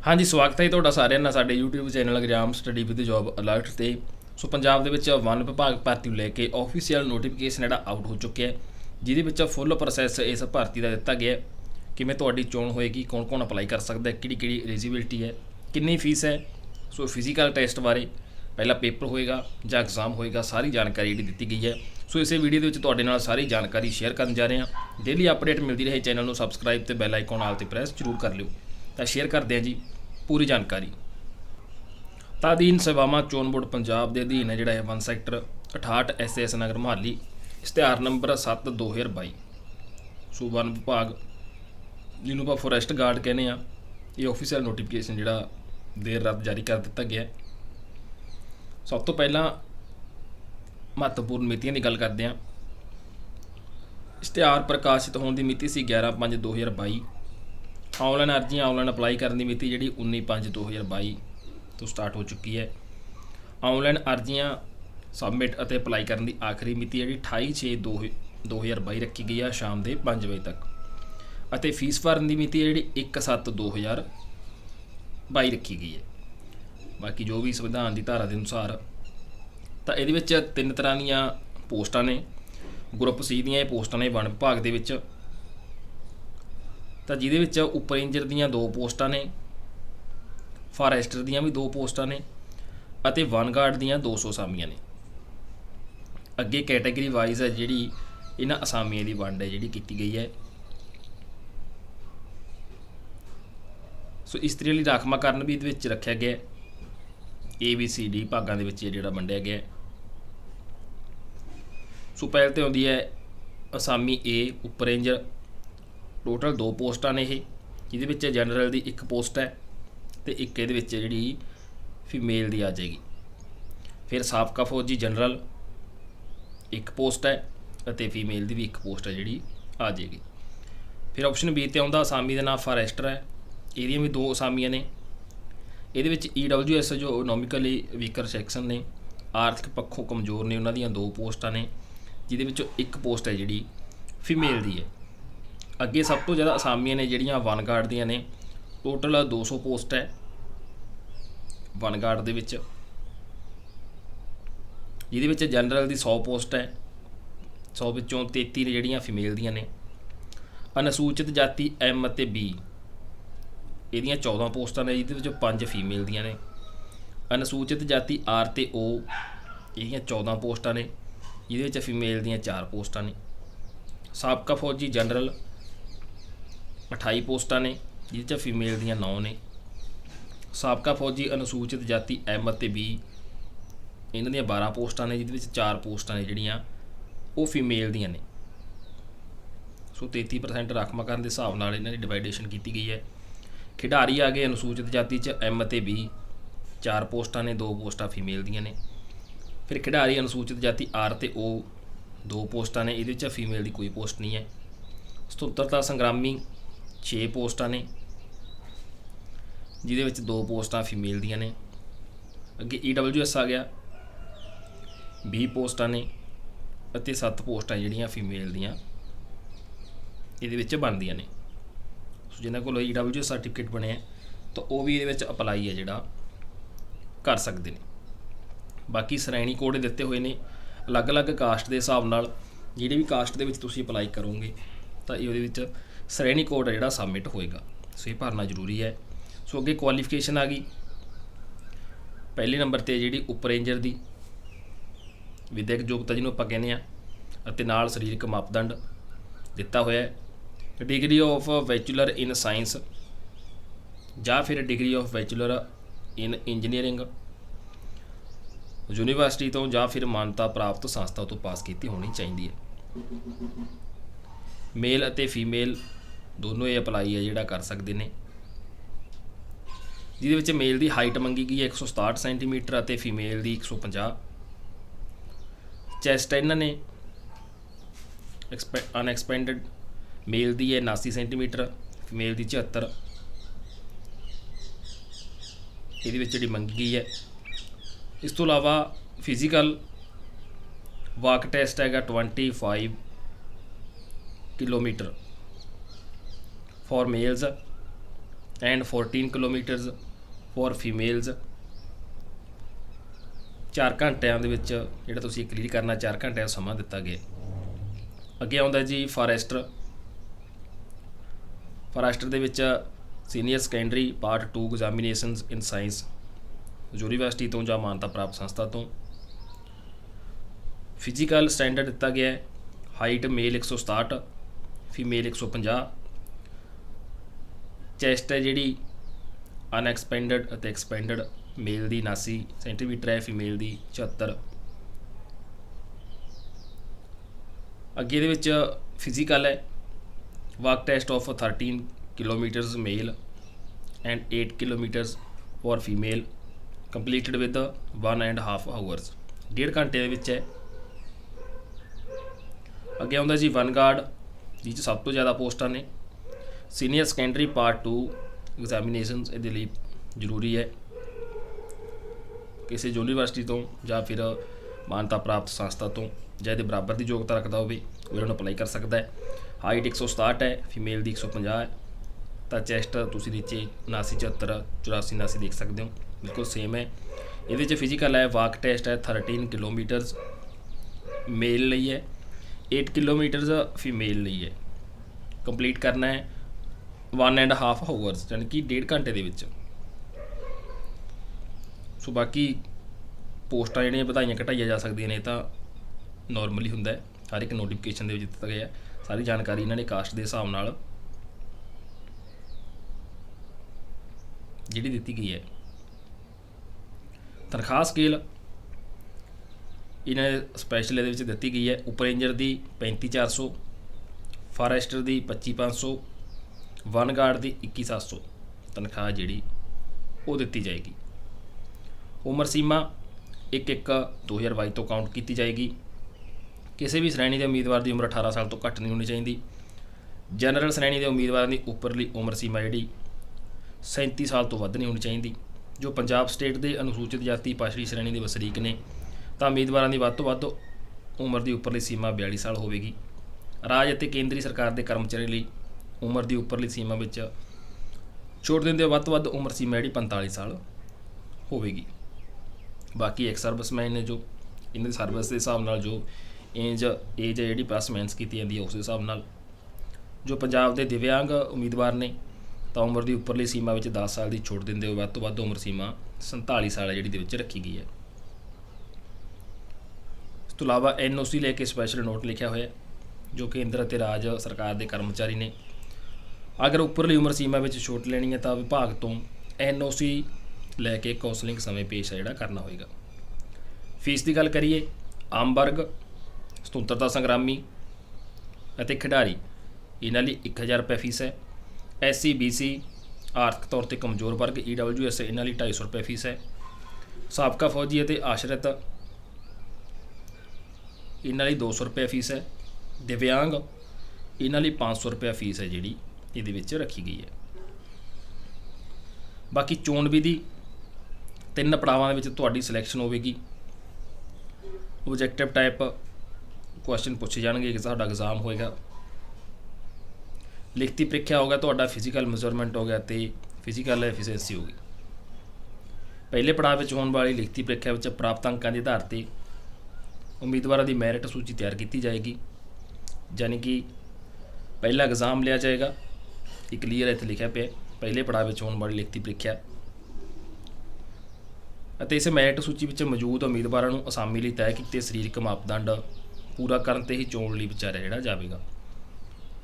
हाँ जी, स्वागत है ਤੁਹਾਡਾ ਸਾਰਿਆਂ ਦਾ ਸਾਡੇ YouTube channel exam study with job alert ਤੇ। ਸੋ ਪੰਜਾਬ ਦੇ ਵਿੱਚ ਵਨ ਵਿਭਾਗ ਭਰਤੀ ਨੂੰ ਲੈ ਕੇ ਆਫੀਸ਼ੀਅਲ ਨੋਟੀਫਿਕੇਸ਼ਨ ਜਿਹੜਾ ਆਊਟ ਹੋ ਚੁੱਕਿਆ ਹੈ, ਜਿਹਦੇ ਵਿੱਚ ਫੁੱਲ ਪ੍ਰੋਸੈਸ ਇਸ ਭਰਤੀ ਦਾ ਦਿੱਤਾ ਗਿਆ ਹੈ। ਕਿਵੇਂ ਤੁਹਾਡੀ ਚੋਣ ਹੋਏਗੀ, ਕੌਣ ਅਪਲਾਈ ਕਰ ਸਕਦਾ ਹੈ, ਕਿਹੜੀ ਐਲੀਜੀਬਿਲਟੀ ਹੈ, ਕਿੰਨੀ ਫੀਸ ਹੈ। ਸੋ ਫਿਜ਼ੀਕਲ ਟੈਸਟ ਬਾਰੇ ਪਹਿਲਾ ਪੇਪਰ ਹੋਏਗਾ ਜਾਂ ਐਗਜ਼ਾਮ ਹੋਏਗਾ, ਸਾਰੀ ਜਾਣਕਾਰੀ ਜਿਹੜੀ ਦਿੱਤੀ ਗਈ ਹੈ। ਸੋ ਇਸੇ ਵੀਡੀਓ ਦੇ ਵਿੱਚ ਤੁਹਾਡੇ ਨਾਲ ਸਾਰੀ ਜਾਣਕਾਰੀ ਸ਼ੇਅਰ ਕਰਨ ਜਾ ਰਹੇ ਹਾਂ। ਡੇਲੀ ਅਪਡੇਟ ਮਿਲਦੀ ਰਹੇ ਚੈਨਲ ਨੂੰ ਸਬਸਕ੍ਰਾਈਬ ਤੇ ਬੈਲ ਆਈਕਨ ਆਲ ਤੇ ਪ੍ਰੈਸ ਜ਼ਰੂਰ ਕਰ ਲਿਓ। ਤਾਂ ਸ਼ੇਅਰ ਕਰਦੇ ਹਾਂ ਜੀ पूरी जानकारी। ਤਾਂ ਅਧੀਨ ਸੇਵਾਵਾਂ ਚੋਣ ਬੋਰਡ ਪੰਜਾਬ ਦੇ ਅਧੀਨ ਹੈ ਜਿਹੜਾ ਹੈ 1 ਸੈਕਟਰ 68 SS ਨਗਰ ਮੁਹਾਲੀ, ਇਸ਼ਤਿਹਾਰ ਨੰਬਰ 7/2022। ਸੋ ਵਨ ਵਿਭਾਗ ਜਿਹਨੂੰ ਆਪਾਂ ਫੋਰੈਸਟ ਗਾਰਡ ਕਹਿੰਦੇ ਆ, ਇਹ ਆਫੀਸ਼ੀਅਲ ਨੋਟੀਫਿਕੇਸ਼ਨ ਜਿਹੜਾ ਦੇਰ ਰਾਤ ਜਾਰੀ ਕਰ ਦਿੱਤਾ ਗਿਆ। ਸਭ ਤੋਂ ਪਹਿਲਾਂ ਮਹੱਤਵਪੂਰਨ ਮਿਤੀਆਂ ਦੀ ਗੱਲ ਕਰਦੇ ਹਾਂ। ਇਸ਼ਤਿਹਾਰ ਪ੍ਰਕਾਸ਼ਿਤ ਹੋਣ ਦੀ ਮਿਤੀ ਸੀ 11/5/2022। ऑनलाइन अर्जियाँ ऑनलाइन अप्लाई करने की मिति जी 19/5/2022 तो स्टार्ट हो चुकी है। ऑनलाइन अर्जियाँ सबमिट और अप्लाई करने की आखिरी मिति जी 28/6/2022 रखी गई है शाम के 5 बजे तक। और फीस भरने की मिति जी 1/7/2022 रखी गई है। बाकी जो भी संविधान की धारा के अनुसार तो ये 3 तरह दी पोस्टां ने। ग्रुप सी दी पोस्टां ने वन विभाग के, तो जिहदे उपर रेंजर दीयां 2 पोस्टां ने, फॉरेस्टर दीयां भी 2 पोस्टां ने, अते वन गार्ड दीयां 200 असामियां ने। अगे कैटेगरी वाइज है जिहड़ी इन्हां असामियां की वंड है जिहड़ी कीती गई है। सो इस्त्री लई राखवांकरण भी इहदे विच रखिया गया। ABCD भागां दे विच जिहड़ा वंडिया गया। सो पहल ते आउंदी है असामी A उपर रेंजर। टोटल 2 पोस्टां ने, ये जनरल की 1 पोस्ट है तो एक ये जी फीमेल की आ जाएगी। फिर साबका फौजी जनरल 1 पोस्ट है और फीमेल की भी 1 पोस्ट है जी आ जाएगी। फिर ऑप्शन बी ते आउंदा असामी का नाम फॉरेस्टर है, ये भी 2 असामियां ने। ये EWS जो इकोनॉमिकली वीकर सैक्शन ने, आर्थिक पक्षों कमज़ोर ने, उन्होंने 2 पोस्टां ने, जिहदे 1 पोस्ट है जी फीमेल की है। अगे सब तो ज़्यादा असामियां ने जिहड़ियां वन गार्ड दियां ने। टोटल 200 पोस्ट है वन गार्ड दे विच, जिहदे विच जनरल की 100 पोस्ट है। 100 विचों 33 ने जिहड़ियां फीमेल दियां ने। अनुसूचित जाति M ते B इहदियां 14 पोस्टां ने, जिहदे विचों 5 फीमेल दियां ने। अनुसूचित जाति R ते O इहदियां 14 पोस्टां ने, जिहदे विच फीमेल दियां 4 पोस्टां ने। साबका फौजी जनरल 28 पोस्टां ने, जिस फीमेल दियां 9 ने। साबका फौजी अनुसूचित जाति M ते B इन्हां दियां 12 पोस्टां ने, जिस 4 पोस्टां ने जिहड़ियां वो फीमेल दियां ने। सो 33% राखवांकरण के हिसाब नाल इन्हां दी डिवाइडेशन की गई है। खिडारी आ गए अनुसूचित जाति M ते B 4 पोस्टां ने, 2 पोस्टां फीमेल दियां ने। फिर खिडारी अनुसूचित जाति R ते O 2 पोस्टां ने, ये फीमेल की कोई पोस्ट नहीं है। स्वतंत्रता संग्रामी 6 पोस्टां ने, जिहदे 2 पोस्टां फीमेल दियां ने। अगे EWS आ गया 20 पोस्टां ने अते 7 पोस्टां जिहड़ियां फीमेल दियां इहदे बनदियां ने। सो जिन्हां कोल EWS सर्टिफिकेट बने तो वो भी इहदे अपलाई है जिहड़ा कर सकते हैं। बाकी श्रेणी कोड दिते हुए ने अलग अलग कास्ट के हिसाब नाल। जिहड़ी भी कास्ट दे विच तुसीं अपलाई करोगे तो ये श्रेणी कोड है जिहड़ा सबमिट होएगा। सो ये भरना जरूरी है। सो अगे क्वालीफिकेशन आ गई। पहले नंबर पर जी उपर रेंजर की विद्यक योग्यता जिन्होंने आपां कहने आ, नाल सरीरक मापदंड दिता होया है। Degree of bachelor in science या फिर degree of bachelor in engineering university तो या फिर मानता प्राप्त संस्था तो पास की होनी चाहिए है। मेल और फीमेल दोनों ये अपलाई है जोड़ा कर सकते हैं। जिहदे मेल की हाइट मंगी गई है 167 सेंटीमीटर और फीमेल की 150। चैसट इन्होंने अनएक्सपेंडेड मेल की है 79 सेंटीमीटर, फीमेल की 74 ये मंगी गई है। इस तो अलावा फिजिकल वाक टेस्ट है 25 kilometre for mails and 14 kilometres for females. 4 ਘੰਟਿਆਂ ਦੇ ਵਿੱਚ ਜਿਹੜਾ ਤੁਸੀਂ ਕਲੀਅਰ ਕਰਨਾ 4 ਘੰਟਿਆਂ ਦਾ ਸਮਾਂ ਦਿੱਤਾ ਗਿਆ। ਅੱਗੇ ਆਉਂਦਾ ਜੀ ਫਾਰੈਸਟਰ। ਫਾਰੈਸਟਰ ਦੇ ਵਿੱਚ ਸੀਨੀਅਰ ਸੈਕੰਡਰੀ ਪਾਰਟ 2 ਐਗਜ਼ਾਮੀਨੇਸ਼ਨਸ ਇਨ ਸਾਇੰਸ ਯੂਨੀਵਰਸਿਟੀ ਤੋਂ ਜਾਂ ਮਾਨਤਾ ਪ੍ਰਾਪਤ ਸੰਸਥਾ ਤੋਂ। ਫਿਜ਼ੀਕਲ ਸਟੈਂਡਰਡ ਦਿੱਤਾ ਗਿਆ ਹੈ, ਹਾਈਟ ਮੇਲ 167, ਫੀਮੇਲ 150। ਚੈਸਟ ਹੈ ਜਿਹੜੀ ਅਨਐਕਸਪੈਂਡਡ ਅਤੇ ਐਕਸਪੈਂਡਡ, ਮੇਲ ਦੀ 79 ਸੈਂਟੀਮੀਟਰ ਹੈ, ਫੀਮੇਲ ਦੀ 76। ਅੱਗੇ ਦੇ ਵਿੱਚ ਫਿਜ਼ੀਕਲ ਹੈ, walk test of 13 kilometres male and 8 kilometres for female completed with 1.5 hours, 1.5 ਘੰਟੇ ਦੇ ਵਿੱਚ ਹੈ। ਅੱਗੇ ਆਉਂਦਾ ਜੀ ਵਨ ਗਾਰਡ, ਜਿਸ 'ਚ ਸਭ ਤੋਂ ਜ਼ਿਆਦਾ ਪੋਸਟਾਂ ਨੇ। ਸੀਨੀਅਰ ਸੈਕੰਡਰੀ ਪਾਰਟ 2 ਐਗਜ਼ਾਮੀਨੇਸ਼ਨਸ ਇਹਦੇ ਲਈ ਜ਼ਰੂਰੀ ਹੈ, ਕਿਸੇ ਯੂਨੀਵਰਸਿਟੀ ਤੋਂ ਜਾਂ ਫਿਰ ਮਾਨਤਾ ਪ੍ਰਾਪਤ ਸੰਸਥਾ ਤੋਂ ਜਾਂ ਇਹਦੇ ਬਰਾਬਰ ਦੀ ਯੋਗਤਾ ਰੱਖਦਾ ਹੋਵੇ ਉਹ ਇਹਨਾਂ ਨੂੰ ਅਪਲਾਈ ਕਰ ਸਕਦਾ ਹੈ। ਹਾਈਟ 167 ਹੈ, ਫੀਮੇਲ ਦੀ 150 ਹੈ। ਤਾਂ ਚੈਸਟ ਤੁਸੀਂ ਨੀਚੇ 79 74 84 79 ਦੇਖ ਸਕਦੇ ਹੋ, ਬਿਲਕੁਲ ਸੇਮ ਹੈ। ਇਹਦੇ 'ਚ ਫਿਜ਼ੀਕਲ ਹੈ, ਵਾਕ ਟੈਸਟ ਹੈ 13 ਕਿਲੋਮੀਟਰਸ ਮੇਲ ਲਈ ਹੈ, 8 ਕਿਲੋਮੀਟਰਸ ਫੀਮੇਲ ਲਈ ਹੈ। ਕੰਪਲੀਟ ਕਰਨਾ ਹੈ 1.5 ਆਵਰਸ, ਯਾਨੀ ਕਿ 1.5 ਘੰਟੇ ਦੇ ਵਿੱਚ। ਸੋ ਬਾਕੀ ਪੋਸਟਾਂ ਜਿਹੜੀਆਂ ਵਧਾਈਆਂ ਘਟਾਈਆਂ ਜਾ ਸਕਦੀਆਂ ਨੇ, ਇਹ ਤਾਂ ਨੋਰਮਲੀ ਹੁੰਦਾ ਹੈ, ਹਰ ਇੱਕ ਨੋਟੀਫਿਕੇਸ਼ਨ ਦੇ ਵਿੱਚ ਦਿੱਤਾ ਗਿਆ। ਸਾਰੀ ਜਾਣਕਾਰੀ ਇਹਨਾਂ ਨੇ ਕਾਸਟ ਦੇ ਹਿਸਾਬ ਨਾਲ ਜਿਹੜੀ ਦਿੱਤੀ ਗਈ ਹੈ। ਤਨਖਾਹ ਸਕੇਲ ਇਹਨਾਂ ਸਪੈਸ਼ਲ ਇਹਦੇ ਵਿੱਚ ਦਿੱਤੀ ਗਈ ਹੈ। ਉੱਪਰ ਰੇਂਜਰ ਦੀ 35,400, ਫਾਰੈਸਟਰ ਦੀ 25,500, ਵਨ ਗਾਰਡ ਦੀ 21,700 ਤਨਖਾਹ ਜਿਹੜੀ ਉਹ ਦਿੱਤੀ ਜਾਏਗੀ। ਉਮਰ ਸੀਮਾ 1/1/2022 ਤੋਂ ਕਾਊਂਟ ਕੀਤੀ ਜਾਏਗੀ। ਕਿਸੇ ਵੀ ਸ਼੍ਰੇਣੀ ਦੇ ਉਮੀਦਵਾਰ ਦੀ ਉਮਰ 18 ਸਾਲ ਤੋਂ ਘੱਟ ਨਹੀਂ ਹੋਣੀ ਚਾਹੀਦੀ। ਜਨਰਲ ਸ਼੍ਰੇਣੀ ਦੇ ਉਮੀਦਵਾਰਾਂ ਦੀ ਉੱਪਰਲੀ ਉਮਰ ਸੀਮਾ ਜਿਹੜੀ 37 ਸਾਲ ਤੋਂ ਵੱਧ ਨਹੀਂ ਹੋਣੀ ਚਾਹੀਦੀ। ਜੋ ਪੰਜਾਬ ਸਟੇਟ ਦੇ ਅਨੁਸੂਚਿਤ ਜਾਤੀ ਪਛੜੀ ਸ਼੍ਰੇਣੀ ਦੇ ਵਸਨੀਕ ਨੇ ਤਾਂ ਉਮੀਦਵਾਰਾਂ ਦੀ ਵੱਧ ਤੋਂ ਵੱਧ ਉਮਰ ਦੀ ਉੱਪਰਲੀ ਸੀਮਾ 42 ਸਾਲ ਹੋਵੇਗੀ। ਰਾਜ ਅਤੇ ਕੇਂਦਰੀ ਸਰਕਾਰ ਦੇ ਕਰਮਚਾਰੀ ਲਈ ਉਮਰ ਦੀ ਉੱਪਰਲੀ ਸੀਮਾ ਵਿੱਚ ਛੋਟ ਦਿੰਦੇ ਵੱਧ ਤੋਂ ਵੱਧ ਉਮਰ ਸੀਮਾ ਜਿਹੜੀ 45 ਸਾਲ ਹੋਵੇਗੀ। ਬਾਕੀ ਐਕਸ ਸਰਵਿਸਮੈਨ ਨੇ ਜੋ ਇਹਨਾਂ ਦੀ ਸਰਵਿਸ ਦੇ ਹਿਸਾਬ ਨਾਲ ਜੋ ਏਜ ਜਿਹੜੀ ਪਲੱਸ ਮੈਨਸ ਕੀਤੀ ਜਾਂਦੀ ਹੈ ਉਸ ਦੇ ਹਿਸਾਬ ਨਾਲ। ਜੋ ਪੰਜਾਬ ਦੇ ਦਿਵਿਆਂਗ ਉਮੀਦਵਾਰ ਨੇ ਤਾਂ ਉਮਰ ਦੀ ਉੱਪਰਲੀ ਸੀਮਾ ਵਿੱਚ 10 ਸਾਲ ਦੀ ਛੋਟ ਦਿੰਦੇ ਹੋਏ ਵੱਧ ਤੋਂ ਵੱਧ ਉਮਰ ਸੀਮਾ 47 ਸਾਲ ਹੈ ਜਿਹੜੀ ਦੇ ਵਿੱਚ ਰੱਖੀ ਗਈ ਹੈ। ਇਸ ਤੋਂ ਇਲਾਵਾ NOC ਲੈ ਕੇ ਸਪੈਸ਼ਲ ਨੋਟ ਲਿਖਿਆ ਹੋਇਆ ਜੋ ਕੇਂਦਰ ਅਤੇ ਰਾਜ ਸਰਕਾਰ ਦੇ ਕਰਮਚਾਰੀ ਨੇ ਅਗਰ ਉੱਪਰਲੀ ਉਮਰ ਸੀਮਾ ਵਿੱਚ ਛੋਟ ਲੈਣੀ ਹੈ ਤਾਂ ਵਿਭਾਗ ਤੋਂ NOC ਲੈ ਕੇ ਕਾਉਂਸਲਿੰਗ ਸਮੇਂ ਪੇਸ਼ ਜਿਹੜਾ ਕਰਨਾ ਹੋਏਗਾ। ਫੀਸ ਦੀ ਗੱਲ ਕਰੀਏ, ਆਮ ਵਰਗ, ਸੁਤੰਤਰਤਾ ਸੰਗਰਾਮੀ ਅਤੇ ਖਿਡਾਰੀ ਇਹਨਾਂ ਲਈ 1000 ਰੁਪਏ ਫੀਸ ਹੈ। SC BC ਆਰਥਿਕ ਤੌਰ 'ਤੇ ਕਮਜ਼ੋਰ ਵਰਗ EWS ਇਹਨਾਂ ਲਈ 250 ਰੁਪਏ ਫੀਸ ਹੈ। ਸਾਬਕਾ ਫੌਜੀ ਅਤੇ ਆਸ਼ਰਿਤ ਇਹਨਾਂ ਲਈ 200 ਰੁਪਏ ਫੀਸ ਹੈ। ਦਿਵਿਆਂਗ ਇਹਨਾਂ ਲਈ 500 ਰੁਪਏ ਫੀਸ ਹੈ ਜਿਹੜੀ ਇਹਦੇ ਵਿੱਚ ਰੱਖੀ ਗਈ ਹੈ। ਬਾਕੀ ਚੋਣ ਵਿਧੀ 3 ਪੜਾਵਾਂ ਦੇ ਵਿੱਚ ਤੁਹਾਡੀ ਸਿਲੈਕਸ਼ਨ ਹੋਵੇਗੀ। ਓਬਜੈਕਟਿਵ ਟਾਈਪ ਕੁਐਸਚਨ ਪੁੱਛੇ ਜਾਣਗੇ ਕਿ ਤੁਹਾਡਾ ਐਗਜ਼ਾਮ ਹੋਏਗਾ। ਲਿਖਤੀ ਪ੍ਰੀਖਿਆ ਹੋਗਾ, ਤੁਹਾਡਾ ਫਿਜ਼ੀਕਲ ਮੈਜ਼ਰਮੈਂਟ ਹੋ ਗਿਆ ਅਤੇ ਫਿਜ਼ੀਕਲ ਐਫੀਸ਼ੀਐਂਸੀ ਹੋਗੀ। ਪਹਿਲੇ ਪੜਾਅ ਵਿੱਚ ਹੋਣ ਵਾਲੀ ਲਿਖਤੀ ਪ੍ਰੀਖਿਆ ਵਿੱਚ ਪ੍ਰਾਪਤ ਅੰਕਾਂ ਦੇ ਆਧਾਰ 'ਤੇ ਉਮੀਦਵਾਰਾਂ ਦੀ ਮੈਰਿਟ ਸੂਚੀ ਤਿਆਰ ਕੀਤੀ ਜਾਏਗੀ। ਯਾਨੀ ਕਿ ਪਹਿਲਾ ਐਗਜ਼ਾਮ ਲਿਆ ਜਾਏਗਾ, ਇਹ ਕਲੀਅਰ ਇੱਥੇ ਲਿਖਿਆ ਪਿਆ ਪਹਿਲੇ ਪੜਾਅ ਵਿੱਚ ਹੋਣ ਵਾਲੀ ਲਿਖਤੀ ਪ੍ਰੀਖਿਆ, ਅਤੇ ਇਸ ਮੈਰਿਟ ਸੂਚੀ ਵਿੱਚ ਮੌਜੂਦ ਉਮੀਦਵਾਰਾਂ ਨੂੰ ਅਸਾਮੀ ਲਈ ਤੈਅ ਕੀਤੇ ਸਰੀਰਕ ਮਾਪਦੰਡ ਪੂਰਾ ਕਰਨ 'ਤੇ ਹੀ ਚੋਣ ਲਈ ਵਿਚਾਰਿਆ ਜਿਹੜਾ ਜਾਵੇਗਾ।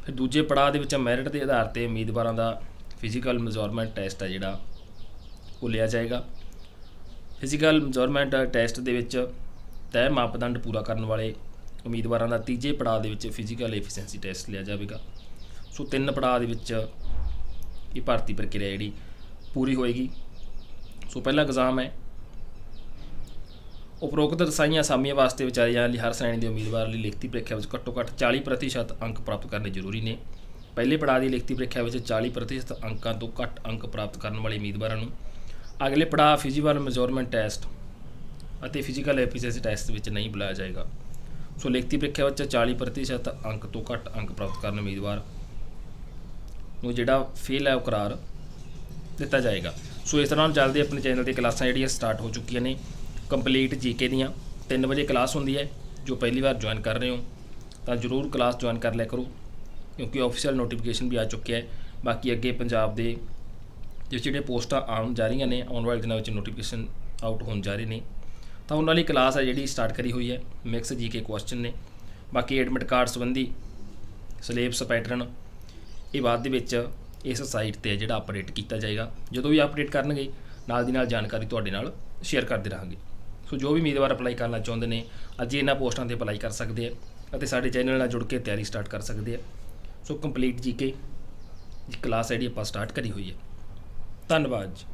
ਫਿਰ ਦੂਜੇ ਪੜਾਅ ਦੇ ਵਿੱਚ ਮੈਰਿਟ ਦੇ ਆਧਾਰ 'ਤੇ ਉਮੀਦਵਾਰਾਂ ਦਾ ਫਿਜ਼ੀਕਲ ਮੈਜ਼ਰਮੈਂਟ ਟੈਸਟ ਹੈ ਜਿਹੜਾ ਉਹ ਲਿਆ ਜਾਏਗਾ। ਫਿਜ਼ੀਕਲ ਮੈਜ਼ਰਮੈਂਟ ਟੈਸਟ ਦੇ ਵਿੱਚ ਤੈਅ ਮਾਪਦੰਡ ਪੂਰਾ ਕਰਨ ਵਾਲੇ ਉਮੀਦਵਾਰਾਂ ਦਾ ਤੀਜੇ ਪੜਾਅ ਦੇ ਵਿੱਚ ਫਿਜ਼ੀਕਲ ਐਫੀਸ਼ੀਐਂਸੀ ਟੈਸਟ ਲਿਆ ਜਾਵੇਗਾ। ਸੋ 3 ਪੜਾਅ ਦੇ ਵਿੱਚ ਇਹ ਭਰਤੀ ਪ੍ਰਕਿਰਿਆ ਜਿਹੜੀ ਪੂਰੀ ਹੋਏਗੀ। ਸੋ ਪਹਿਲਾ ਐਗਜ਼ਾਮ ਹੈ। ਉਪਰੋਕਤ ਦਰਸਾਈਆਂ ਅਸਾਮੀਆਂ ਵਾਸਤੇ ਵਿਚਾਰੇ ਜਾਣ ਲਈ ਹਰ ਸ਼੍ਰੇਣੀ ਦੇ ਉਮੀਦਵਾਰ ਲਈ ਲਿਖਤੀ ਪ੍ਰੀਖਿਆ ਵਿੱਚ ਘੱਟੋ ਘੱਟ 40% ਅੰਕ ਪ੍ਰਾਪਤ ਕਰਨੇ ਜ਼ਰੂਰੀ ਨੇ। ਪਹਿਲੇ ਪੜਾਅ ਦੀ ਲਿਖਤੀ ਪ੍ਰੀਖਿਆ ਵਿੱਚ 40% ਅੰਕਾਂ ਤੋਂ ਘੱਟ ਅੰਕ ਪ੍ਰਾਪਤ ਕਰਨ ਵਾਲੇ ਉਮੀਦਵਾਰਾਂ ਨੂੰ ਅਗਲੇ ਪੜਾਅ ਫਿਜ਼ੀਕਲ ਮੈਜ਼ਰਮੈਂਟ ਟੈਸਟ ਅਤੇ ਫਿਜ਼ੀਕਲ ਐਫੀਸ਼ੀਐਂਸੀ ਟੈਸਟ ਵਿੱਚ ਨਹੀਂ ਬੁਲਾਇਆ ਜਾਏਗਾ। ਸੋ ਲਿਖਤੀ ਪ੍ਰੀਖਿਆ ਵਿੱਚ 40% ਅੰਕ ਤੋਂ ਘੱਟ ਅੰਕ ਪ੍ਰਾਪਤ ਕਰਨ ਉਮੀਦਵਾਰ ਨੂੰ ਜਿਹੜਾ ਫੇਲ ਹੈ ਉਹ ਕਰਾਰ ਦਿੱਤਾ ਜਾਏਗਾ। ਸੋ ਇਸ ਤਰ੍ਹਾਂ ਚੱਲਦੇ ਆਪਣੇ ਚੈਨਲ 'ਤੇ ਕਲਾਸਾਂ ਜਿਹੜੀਆਂ ਸਟਾਰਟ ਹੋ ਚੁੱਕੀਆਂ ਨੇ। ਕੰਪਲੀਟ ਜੀਕੇ ਦੀਆਂ 3 ਵਜੇ ਕਲਾਸ ਹੁੰਦੀ ਹੈ। ਜੋ ਪਹਿਲੀ ਵਾਰ ਜੁਆਇਨ ਕਰ ਰਹੇ ਹੋ ਤਾਂ ਜ਼ਰੂਰ ਕਲਾਸ ਜੁਆਇਨ ਕਰ ਲਿਆ ਕਰੋ, ਕਿਉਂਕਿ ਆਫੀਸ਼ੀਅਲ ਨੋਟੀਫਿਕੇਸ਼ਨ ਵੀ ਆ ਚੁੱਕਿਆ ਹੈ। ਬਾਕੀ ਅੱਗੇ ਪੰਜਾਬ ਦੇ ਜਿਹੜੀਆਂ ਪੋਸਟਾਂ ਆਉਣ ਜਾ ਰਹੀਆਂ ਨੇ, ਆਉਣ ਵਾਲੇ ਦਿਨਾਂ ਵਿੱਚ ਨੋਟੀਫਿਕੇਸ਼ਨ ਆਊਟ ਹੋਣ ਜਾ ਰਹੇ ਨੇ, ਤਾਂ ਉਹਨਾਂ ਲਈ ਕਲਾਸ ਹੈ ਜਿਹੜੀ ਸਟਾਰਟ ਕਰੀ ਹੋਈ ਹੈ। ਮਿਕਸ ਜੀਕੇ ਕੁਐਸਚਨ ਨੇ। ਬਾਕੀ ਐਡਮਿਟ ਕਾਰਡ ਸੰਬੰਧੀ ਸਿਲੇਬਸ ਪੈਟਰਨ ਇਹ ਬਾਅਦ ਦੇ ਵਿੱਚ ਇਸ ਸਾਈਟ 'ਤੇ ਜਿਹੜਾ ਅਪਡੇਟ ਕੀਤਾ ਜਾਏਗਾ। ਜਦੋਂ ਵੀ ਅਪਡੇਟ ਕਰਨਗੇ ਨਾਲ ਦੀ ਨਾਲ ਜਾਣਕਾਰੀ ਤੁਹਾਡੇ ਨਾਲ ਸ਼ੇਅਰ ਕਰਦੇ ਰਹਾਂਗੇ। ਸੋ ਜੋ ਵੀ ਉਮੀਦਵਾਰ ਅਪਲਾਈ ਕਰਨਾ ਚਾਹੁੰਦੇ ਨੇ ਅੱਜ ਇਹਨਾਂ ਪੋਸਟਾਂ 'ਤੇ ਅਪਲਾਈ ਕਰ ਸਕਦੇ ਆ ਅਤੇ ਸਾਡੇ ਚੈਨਲ ਨਾਲ ਜੁੜ ਕੇ ਤਿਆਰੀ ਸਟਾਰਟ ਕਰ ਸਕਦੇ ਆ। ਸੋ ਕੰਪਲੀਟ ਜੀਕੇ ਦੀ ਕਲਾਸ ਜਿਹੜੀ ਆਪਾਂ ਸਟਾਰਟ ਕਰੀ ਹੋਈ ਹੈ। ਧੰਨਵਾਦ ਜੀ।